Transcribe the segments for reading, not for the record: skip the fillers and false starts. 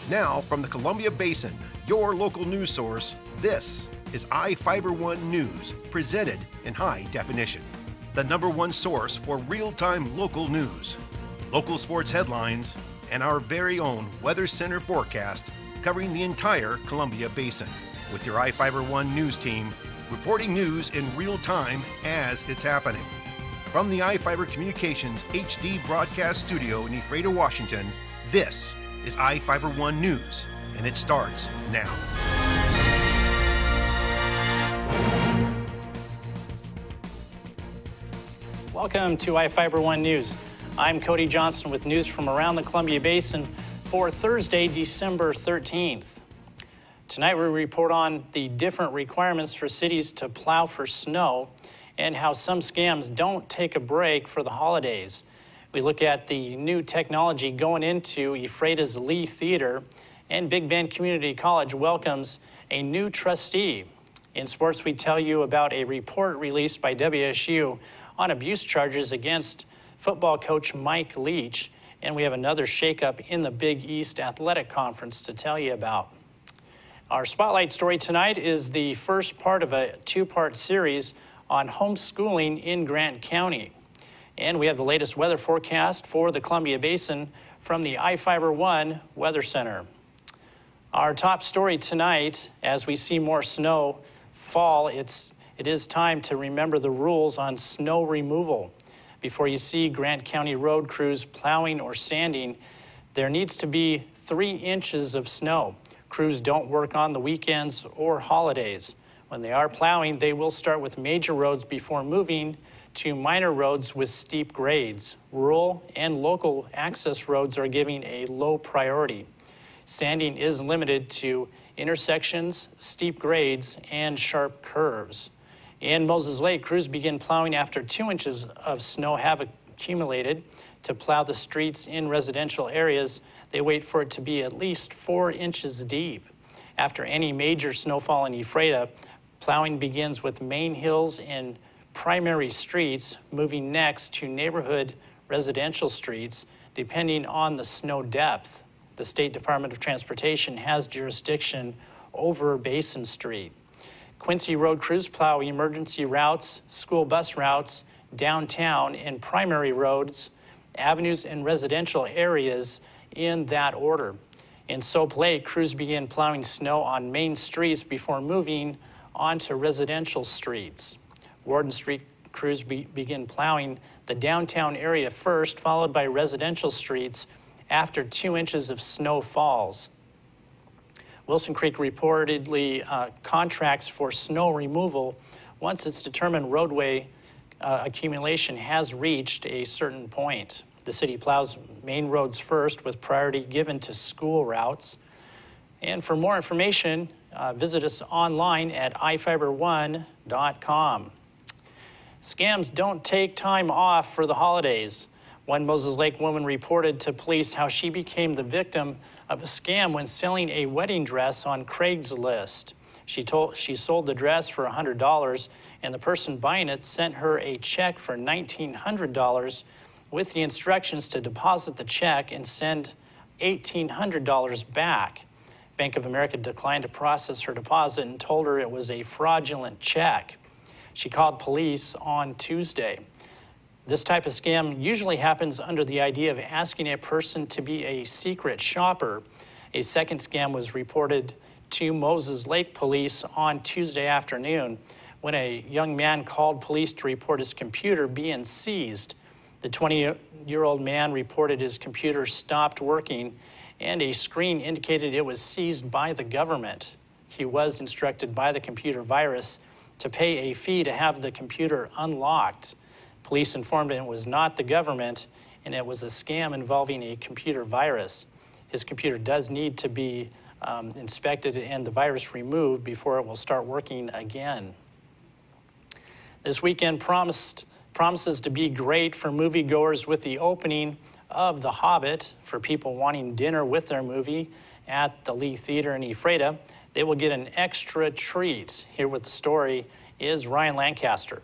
Now, from the Columbia Basin, your local news source, this is iFIBER 1 News, presented in high definition. The #1 source for real-time local news, local sports headlines, and our very own Weather Center forecast covering the entire Columbia Basin. With your iFIBER 1 News team, reporting news in real time as it's happening. From the iFIBER Communications HD broadcast studio in Ephrata, Washington, this is iFIBER 1 News, and it starts now. Welcome to iFIBER 1 News. I'm Cody Johnson with news from around the Columbia Basin for Thursday, December 13th. Tonight we report on the different requirements for cities to plow for snow and how some scams don't take a break for the holidays. We look at the new technology going into Ephrata's Lee Theater, and Big Bend Community College welcomes a new trustee. In sports, we tell you about a report released by WSU on abuse charges against football coach Mike Leach, and we have another shakeup in the Big East Athletic Conference to tell you about. Our spotlight story tonight is the first part of a two-part series on homeschooling in Grant County. And we have the latest weather forecast for the Columbia Basin from the iFIBER 1 Weather Center. Our top story tonight, as we see more snow fall, it is time to remember the rules on snow removal. Before you see Grant County road crews plowing or sanding, there needs to be 3 inches of snow. Crews don't work on the weekends or holidays. When they are plowing, they will start with major roads before moving to minor roads with steep grades. Rural and local access roads are giving a low priority. Sanding is limited to intersections, steep grades, and sharp curves. In Moses Lake, crews begin plowing after 2 inches of snow have accumulated. To plow the streets in residential areas, they wait for it to be at least 4 inches deep. After any major snowfall in Ephrata, plowing begins with main hills and primary streets, moving next to neighborhood residential streets, depending on the snow depth. The State Department of Transportation has jurisdiction over Basin Street. Quincy road crews plow emergency routes, school bus routes, downtown, and primary roads, avenues, and residential areas in that order. In Soap Lake, crews begin plowing snow on main streets before moving onto residential streets. Warden Street crews begin plowing the downtown area first, followed by residential streets after 2 inches of snow falls. Wilson Creek reportedly contracts for snow removal once it's determined roadway accumulation has reached a certain point. The city plows main roads first with priority given to school routes. And for more information, visit us online at iFIBER1.com. Scams don't take time off for the holidays. One Moses Lake woman reported to police how she became the victim of a scam when selling a wedding dress on Craigslist. She sold the dress for $100, and the person buying it sent her a check for $1,900 with the instructions to deposit the check and send $1,800 back. Bank of America declined to process her deposit and told her it was a fraudulent check. She called police on Tuesday. This type of scam usually happens under the idea of asking a person to be a secret shopper. A second scam was reported to Moses Lake police on Tuesday afternoon when a young man called police to report his computer being seized. The 20-year-old man reported his computer stopped working and a screen indicated it was seized by the government. He was instructed by the computer virus to pay a fee to have the computer unlocked. Police informed him it was not the government and it was a scam involving a computer virus. His computer does need to be inspected and the virus removed before it will start working again. This weekend promises to be great for moviegoers with the opening of The Hobbit. For people wanting dinner with their movie at the Lee Theater in Ephrata, they will get an extra treat. Here with the story is Ryan Lancaster.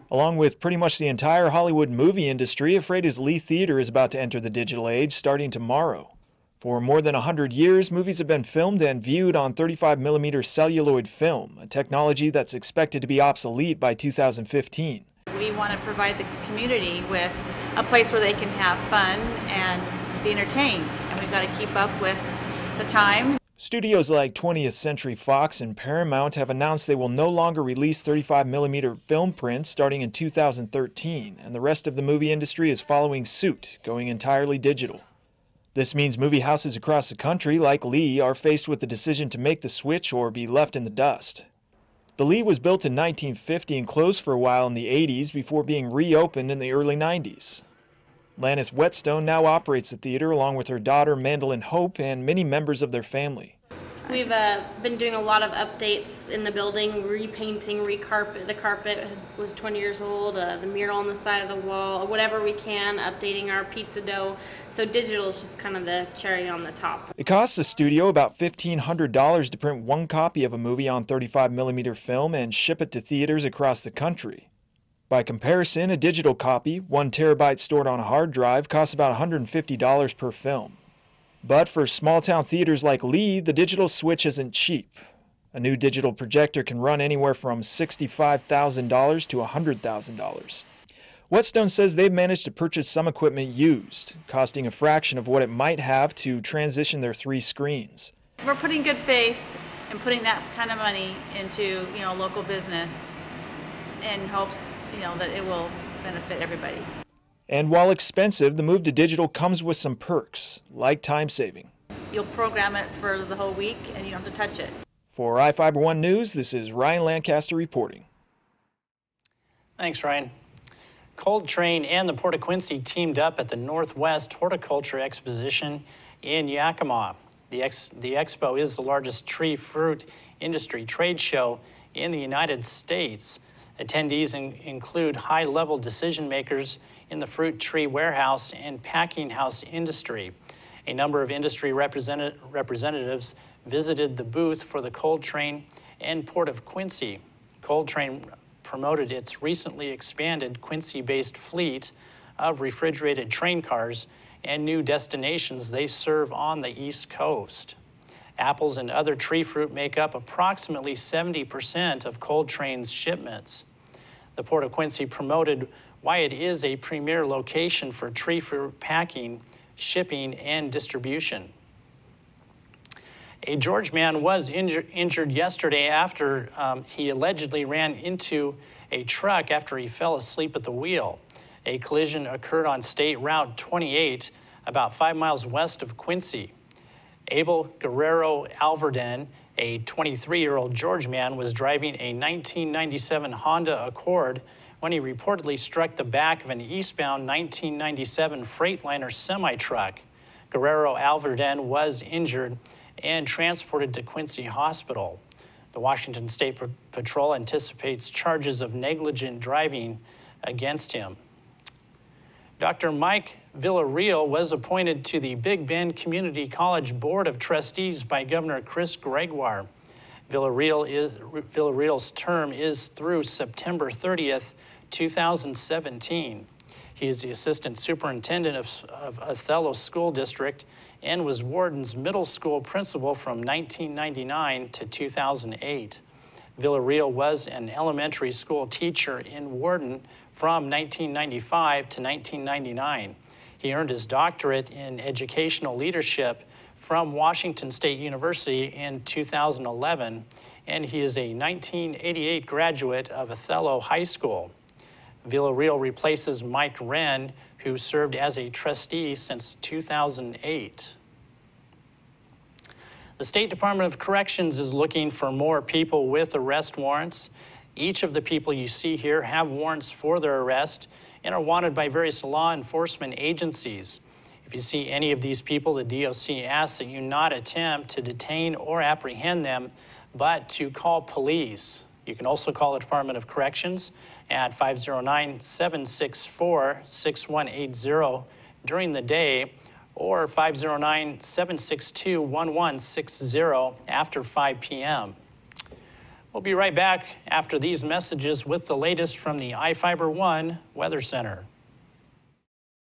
Along with pretty much the entire Hollywood movie industry, Ephrata's Lee Theater is about to enter the digital age starting tomorrow. For more than 100 years, movies have been filmed and viewed on 35mm celluloid film, a technology that's expected to be obsolete by 2015. We want to provide the community with a place where they can have fun and be entertained, and we've got to keep up with the times. Studios like 20th Century Fox and Paramount have announced they will no longer release 35mm film prints starting in 2013, and the rest of the movie industry is following suit, going entirely digital. This means movie houses across the country, like Lee, are faced with the decision to make the switch or be left in the dust. The Lee was built in 1950 and closed for a while in the 80s before being reopened in the early 90s. Laneth Whetstone now operates the theater along with her daughter Mandolin Hope and many members of their family. We've been doing a lot of updates in the building, repainting, the carpet was 20 years old, the mural on the side of the wall, whatever we can, updating our pizza dough. So digital is just kind of the cherry on the top. It costs the studio about $1,500 to print one copy of a movie on 35mm film and ship it to theaters across the country. By comparison, a digital copy, 1 terabyte stored on a hard drive, costs about $150 per film. But for small-town theaters like Lee, the digital switch isn't cheap. A new digital projector can run anywhere from $65,000 to $100,000. Whetstone says they've managed to purchase some equipment used, costing a fraction of what it might have to transition their 3 screens. We're putting good faith in putting that kind of money into, local business in hopes, that it will benefit everybody. And while expensive, the move to digital comes with some perks, like time saving. You'll program it for the whole week and you don't have to touch it. For iFIBER 1 News, this is Ryan Lancaster reporting. Thanks, Ryan. Cold Train and the Port of Quincy teamed up at the Northwest Horticulture Exposition in Yakima. The expo is the largest tree fruit industry trade show in the United States. Attendees include high-level decision makers in the fruit tree warehouse and packing house industry. A number of industry representatives visited the booth for the Cold Train and Port of Quincy. Cold Train promoted its recently expanded Quincy-based fleet of refrigerated train cars and new destinations they serve on the East Coast. Apples and other tree fruit make up approximately 70% of Cold Train's shipments. The Port of Quincy promoted why it is a premier location for tree fruit packing, shipping, and distribution. A George man was injured yesterday after he allegedly ran into a truck after he fell asleep at the wheel. A collision occurred on State Route 28, about 5 miles west of Quincy. Abel Guerrero Alvarden, a 23-year-old George man, was driving a 1997 Honda Accord when he reportedly struck the back of an eastbound 1997 Freightliner semi-truck. Guerrero Alvarden was injured and transported to Quincy Hospital. The Washington State Patrol anticipates charges of negligent driving against him. Dr. Mike Villarreal was appointed to the Big Bend Community College Board of Trustees by Governor Chris Gregoire. Villarreal's term is through September 30th, 2017. He is the Assistant Superintendent of Othello School District and was Warden's middle school principal from 1999 to 2008. Villarreal was an elementary school teacher in Warden from 1995 to 1999. He earned his doctorate in educational leadership from Washington State University in 2011, and he is a 1988 graduate of Othello High School. Villarreal replaces Mike Wren, who served as a trustee since 2008. The State Department of Corrections is looking for more people with arrest warrants. Each of the people you see here have warrants for their arrest and are wanted by various law enforcement agencies. If you see any of these people, the DOC asks that you not attempt to detain or apprehend them, but to call police. You can also call the Department of Corrections at 509-764-6180 during the day, or 509-762-1160 after 5 p.m. We'll be right back after these messages with the latest from the iFIBER One Weather Center.